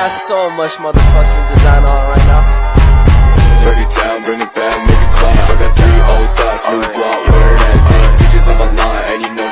got so much motherfucking design on right now. Break it down, bring it back, make it clap. I got 3 old thoughts, new guap, where that thing. Bitches on my line, and you know.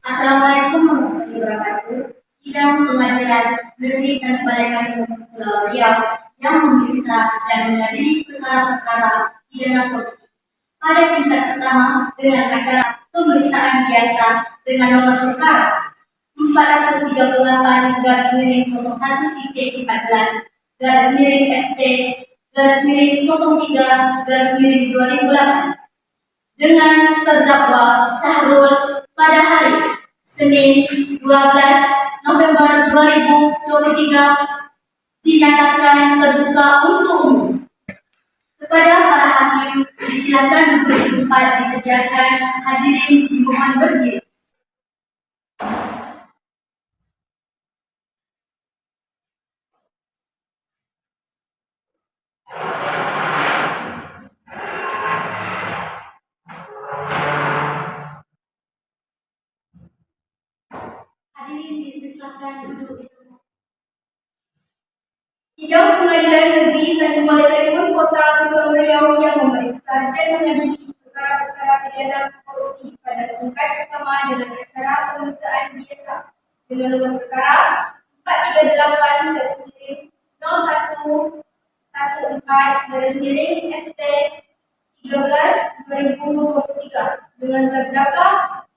Assalamualaikum warahmatullahi wabarakatuh. Sidang Pengadilan Negeri Tanjung Pulau Riau yang memeriksa dan mengadili perkara-perkara pidana korupsi pada tingkat pertama dengan acara pemeriksaan biasa dengan nomor perkara 438/01/FT/03/2008 dengan terdakwa Syahrul pada hari Senin 12 November 2023 dinyatakan terbuka untuk umum. Kepada para hakim disilakan duduk di tempat disediakan, hadirin dimohon berdiri. Hadirin disilakan duduk di tempat. Sidang Pengadilan Negeri Tanjung Balai Kota Kepulauan Riau yang memeriksa dan mengadili perkara-perkara pidana korupsi pada tingkat pertama dengan acara pemeriksaan biasa dengan nomor perkara 438/01/FT/13/2023 dengan terdakwa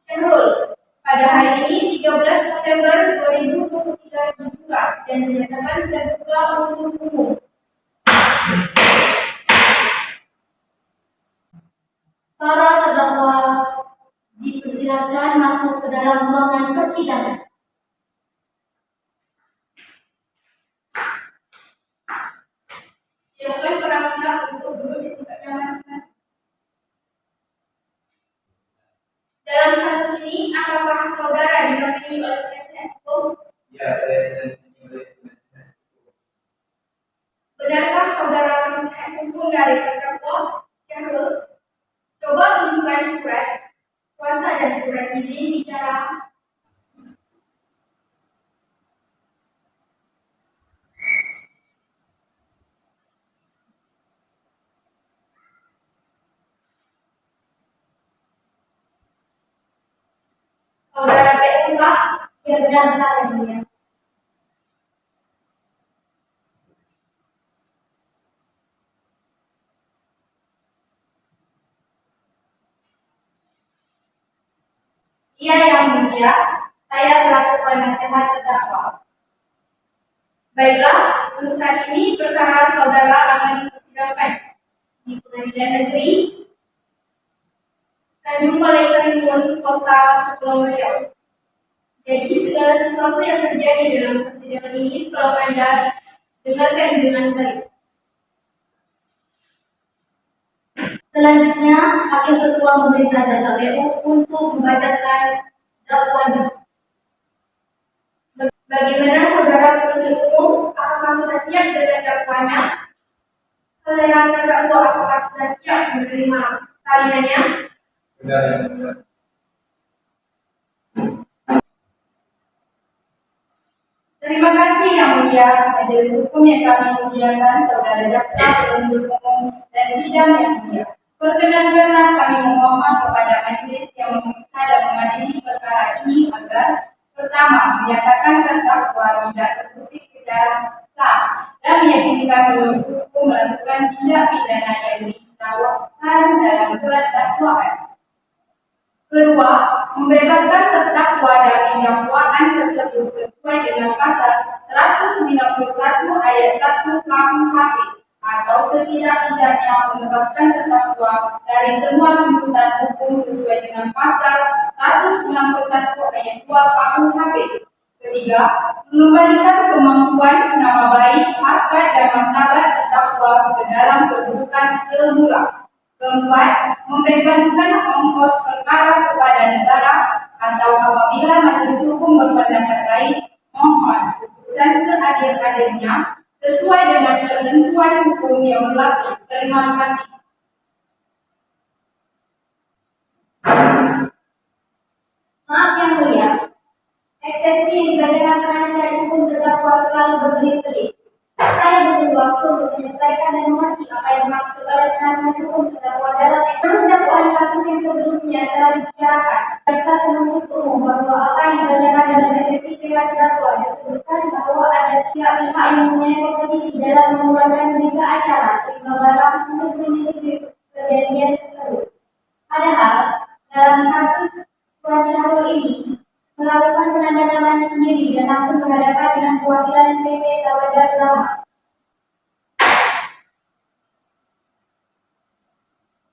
Syahrul pada hari ini 13 November 2023 dibuka dan dinyatakan terbuka untuk umum. Para terdakwa dipersilakan masuk ke dalam ruangan persidangan. Silakan para pihak untuk duduk di tempatnya masing-masing. Dalam kasus ini, apakah saudara didampingi oleh penasihat hukum? Ya, saya didampingi oleh penasihat hukum. Benarkah saudara penasihat hukum dari terdakwa Syahrul? Coba tunjukkan surat kuasa dan surat izin bicara. Saudara P. Usah, ya benar saya mulia. Iya yang mulia, saya selaku penasehat terdakwa. Baiklah, untuk saat ini perkara saudara akan dipersidangan di Pengadilan Negeri Tanjung Balai Kota Kepulauan Riau. Jadi segala sesuatu yang terjadi dalam persidangan ini tolong Anda dengarkan dengan baik. Selanjutnya, Hakim Ketua memerintah Jaksa BU untuk membacakan dakwaannya. Bagaimana saudara penuntut umum? Apakah sudah siap dengan dakwaannya? Saudara terdakwa apakah sudah siap menerima salinannya? Sudah, yang mulia. Terima kasih yang mulia. Majelis hukum yang kami muliakan, saudara jaksa penuntut umum dan sidang yang mulia. Perkenankanlah kami memohon kepada majelis yang memeriksa dan mengadili perkara ini agar pertama, menyatakan terdakwa tidak terbukti secara sah dan meyakinkan menurut hukum melakukan tindak pidana yang didakwakan dalam surat dakwaan. Kedua, membebaskan terdakwa dari dakwaan tersebut sesuai dengan pasal 191 ayat 1 KUHP atau setidak-tidaknya membebaskan terdakwa dari semua tuntutan hukum sesuai dengan pasal 191 ayat 2 KUHP. Ketiga, mengembalikan kemampuan, nama baik, harkat dan martabat terdakwa ke dalam kedudukan semula. Keempat, membebaskan ongkos perkara kepada negara atau apabila majelis hukum berpendapat lain, mohon putusan seadil-adilnya sesuai dengan ketentuan hukum yang berlaku. Terima kasih. Maaf yang mulia, eksepsi yang dibacakan penasihat hukum terdakwa terlalu berbelit-belit. Saya butuh waktu untuk menyelesaikan dan mengerti apa yang dimaksud oleh penasihat hukum terdakwa dalam dakwaan kasus yang sebelumnya telah dibicarakan. Jaksa penuntut umum bahwa apa yang dibacakan dalam eksepsi pihak terdakwa disebutkan bahwa ada pihak-pihak yang mempunyai kompetisi dalam mengeluarkan berita acara terima barang untuk menyelidiki kejadian tersebut. Padahal dalam kasus Tuan Syahrul ini melakukan penandatanganan sendiri dan langsung berhadapan dengan perwakilan PT Tawada Ulama.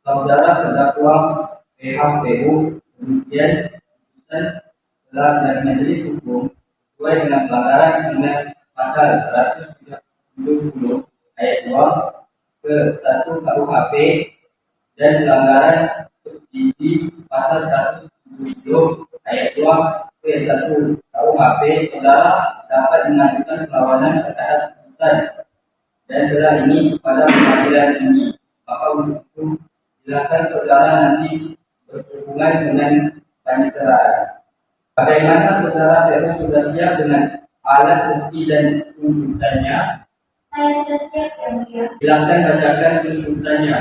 Saudara terdakwa PHPU kemudian putusan setelah dari majelis hukum sesuai dengan pelanggaran dengan pasal 170 ayat 2 ke 1 KUHP dan pelanggaran subsidi pasal 170 ayat 2 ke 1 KUHP, saudara dapat mengajukan perlawanan terhadap putusan dan setelah ini pada pengadilan ini. Maka untuk itu silakan saudara nanti berhubungan dengan paniteraan. Bagaimana saudara TU sudah siap dengan alat bukti dan tuntutannya? Saya sudah siap yang mulia. Silakan bacakan tuntutannya.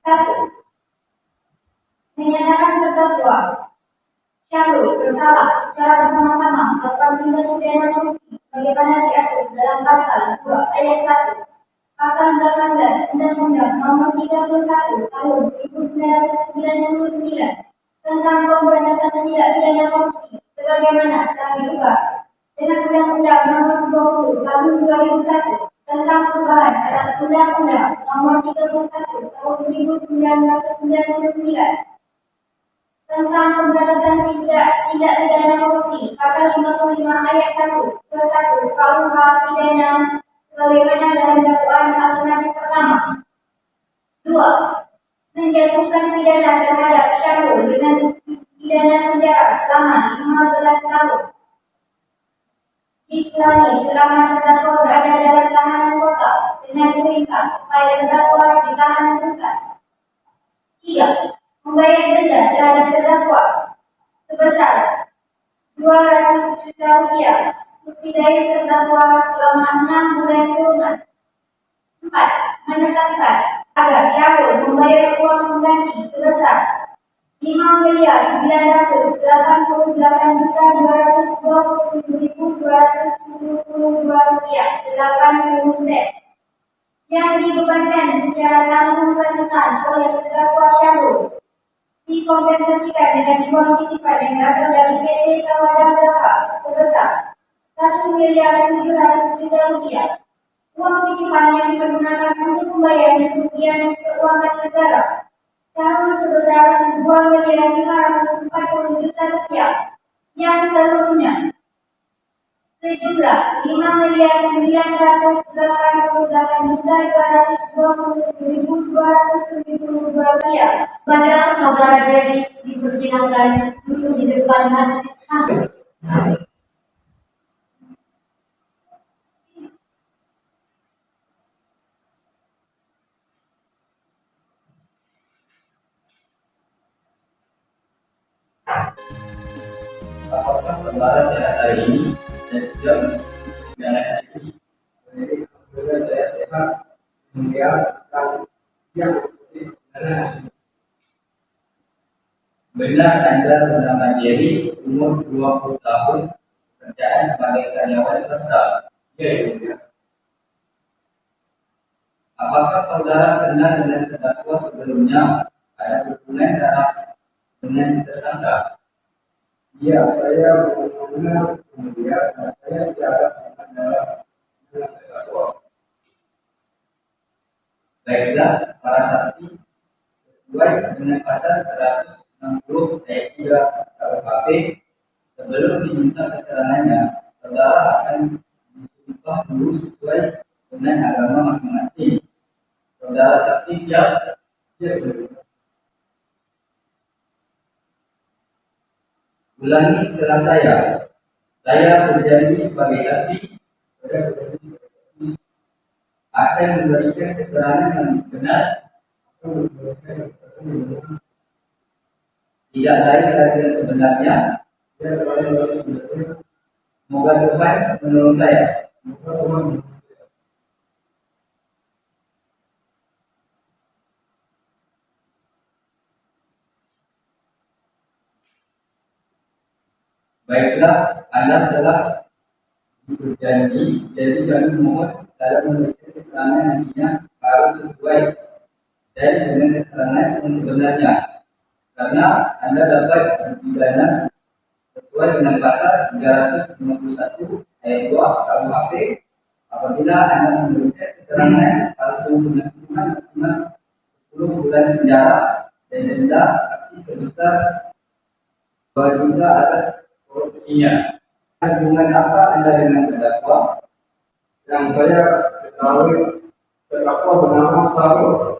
1. Menyatakan terdakwa Syahrul bersalah secara bersama-sama melakukan tindak pidana korupsi sebagaimana diatur dalam pasal 2 ayat 1, pasal 18 Undang-Undang Nomor 31 Tahun 1999 tentang pemberantasan tindak pidana korupsi sebagaimana telah diubah dengan Undang-Undang Nomor 20 Tahun 2001 tentang perubahan atas Undang-Undang Nomor 31 Tahun 1999 tentang pemberantasan tindak pidana korupsi pasal 55 ayat 1 ke 1 KUH pidana sebagaimana dalam dakwaan alternatif pertama. 2. Menjatuhkan pidana terhadap Syahrul dengan pidana penjara selama 15 tahun. Dikurangi selama terdakwa berada dalam tahanan kota dengan perintah supaya terdakwa ditahan rutan. 3. Membayar denda terhadap terdakwa sebesar 200 juta rupiah subsidi terdakwa selama 6 bulan kurungan. 4. Menetapkan agar Syahrul membayar uang pengganti sebesar 5.988.220.270 rupiah 80 sen yang dibebankan secara tanggung lanjutan oleh terdakwa Syahrul dikompensasikan dengan uang titipan yang berasal dari PT Tawada Ulama sebesar 1.700.000.000 rupiah. Uang titipan yang dipergunakan untuk membayar kerugian keuangan negara Syahrul sebesar 2.540.000.000 rupiah yang seluruhnya sejumlah 5.988.220.270 rupiah. Pada saudara Jerry dipersilakan duduk di depan majelis hakim. Apakah saudara sehat hari ini dan siap menjalani ini? Semoga saya sehat, mulia, dan siap menjalani. Benar Anda bernama Jerry, umur 20 tahun, pekerjaan sebagai karyawan swasta. Ya, mulia. Apakah saudara kenal dengan terdakwa sebelumnya? Ada hubungan darah dengan tersangka? Ya, saya mengenal mulia, dan saya tidak ada hubungan dalam terdakwa. Baiklah para saksi, sesuai dengan pasal 160 ayat 3 KUHP, sebelum diminta keterangannya, saudara akan disumpah dulu sesuai dengan agama masing-masing. Saudara saksi siap? Siap. Ulangi setelah saya. Saya berjanji sebagai saksi Saya berjanji sebagai saksi akan memberikan keterangan yang benar, akan memberikan keterangan yang benar, tidak lain dari yang sebenarnya. tidak lain dari sebenarnya. Semoga Tuhan menolong saya. Semoga Tuhan menolong saya. Baiklah, Anda telah berjanji, jadi kami mohon dalam memberikan keterangan nantinya harus sesuai dan dengan keterangan yang sebenarnya, karena Anda dapat dipidana sesuai dengan pasal 351 ayat 2 KUHP apabila Anda memberikan keterangan palsu dengan hukuman maksimal 10 bulan penjara dan denda saksi sebesar 2 juta atas korupsinya. Hubungan apa Anda dengan terdakwa? Yang saya ketahui, terdakwa bernama Sarul.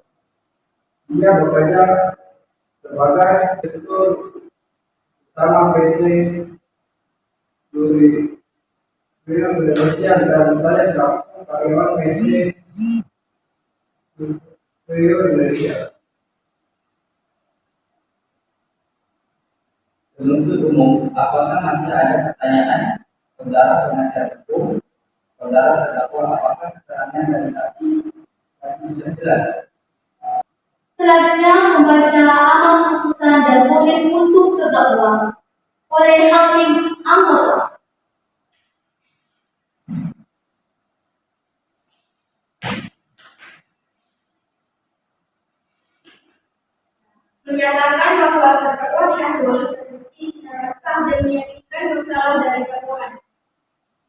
Dia bekerja sebagai direktur utama PT Duri Indonesia, dan saya selaku karyawan PT Duri Indonesia. Penuntut umum, apakah masih ada pertanyaan? Saudara penasihat hukum, saudara terdakwa, apakah keterangan dari saksi tadi sudah jelas? Selanjutnya membaca amal putusan dan vonis untuk terdakwa oleh hakim anggota. Menyatakan bahwa terdakwa Syahrul terbukti secara sah dan meyakinkan bersalah dari dakwaan,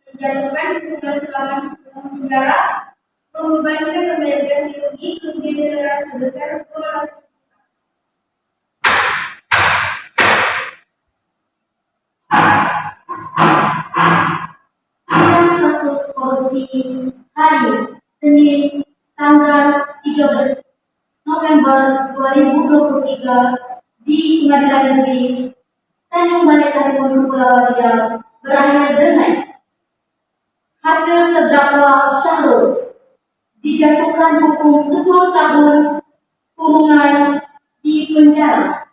menjatuhkan hukuman selama 10 tahun penjara, membebankan membayar ganti rugi kerugian negara sebesar 200 juta. Sidang kasus korupsi hari Senin tanggal 13 November 2023 di Pengadilan Negeri Tanjung Balai Karimun Kepulauan Riau berakhir dengan hasil terdakwa Syahrul dijatuhkan hukum 10 tahun kurungan di penjara